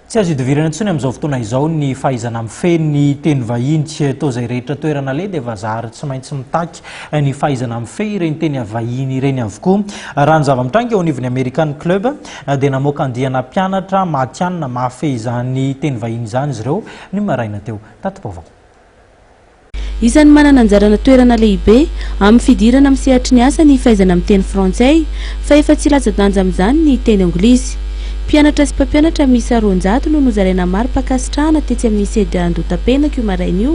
Tsy azo idivirana intsony amin'izao fotoana izao ny fahaizana mifehy teny vahiny tsy atao izay rehetra toerana le dia vazaha tsy maintsy mitaky ny fahaizana mifehy ireny teny vahiny ireny avokoa. Raha ny zava-mitranga eo anivon'ny American Club dia namoaka andiana mpianatra matianina mahafehy izany teny vahiny izany izy ireo ny maraina teo. Tatim-baovao. Isan'ny manana anjarana toerana lehibe amin'ny fidirana amin'ny sehatry ny asa ny fahaizana amin'ny teny frantsay fa efa tsy latsa-danja amin'izany ny teny anglisy. Mpianatra sy mpampianatra miisa 200 no nozaraina maro mpakasitrahana tetsy amin'ny sedy Andotapenaka io maraina io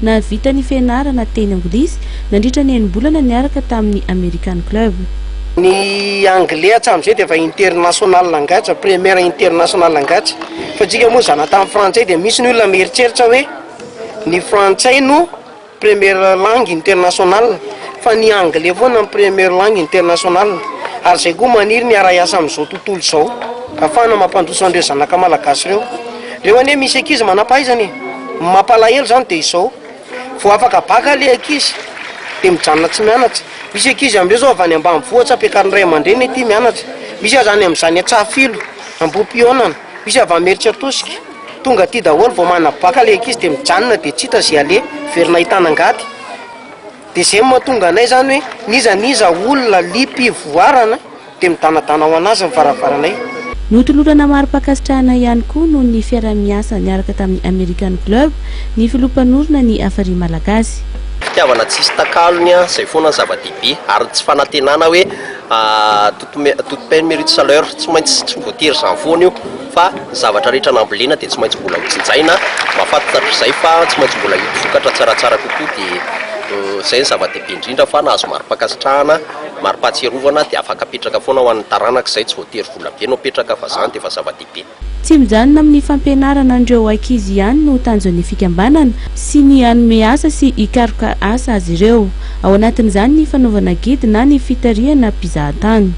na vita ny fianarana teny anglisy nandritra ny enim-bolana niaraka tamin'ny American Club. Ny anglais hatramizay dia efa international langatsy, première international langatsy. Fa tsika moa zana tamin'ny frantsay dia misy ny olona mieritreritra hoe ny frantsay no première langue internationale fa ny anglais foana ny première langue internationale. Ary zay koa maniry ny ara-iasa amin'izao tontolo izao afahana mampandroso an'ireo zanaka malagasy ireo. Reo anie misy ankizy manam-pahaizana mampalahelo zany dia izao vao afaka baka le ankizy dia mijanona tsy mianatra. Misy ankizy amin'ireo zao avy any ambanivohitra ampiakariny ray aman-dreny ity mianatra. Misy azany amin'izany Antsahafilo, Ambopionana, misy avy Ameritsa Tosika. Tonga aty daholo vao manabaka le ankizy dia mijanona dia tsy hita izay ale verina ahitana angady. Dia izay mahatonga anay zany hoe niza olona limpivoarana dia midanadana ho anazy ny varavaranay. Notolorana maro mpakasitrahana ihany koa noho ny fiara-miasa niaraka tamin'ny American Club ny filompanorona ny afary malagasy. Fitiavana tsisy takalony izay foana ny zava-dehibe ary tsy fanantenana hoe toute peine mérite sa l'heure, tsy maintsy tsy voatery izany foana io fa zavatra rehetra nambolena dia tsy maintsy mbola hotsinjaina mahafantatra izay fa tsy maintsy mbola hitokatra tsaratsara kokoa dia izay ny zava-dehibe indrindra fa nahazo maro mpakasitrahana maro mpahatsiarovana dia afaka apetraka foana ho an'ny taranaka izay tsy voatery vola be no apetraka fa izany dia efa zava-dehibe. Tsy mijanona amin'ny fampianarana andreo ankizy ihany no tanjon'ny fikambanana sy ny hanome asa sy hikaroka asa azy ireo. Ao anatin'izany ny fanaovana gidy na ny fitarihana mpizahatany.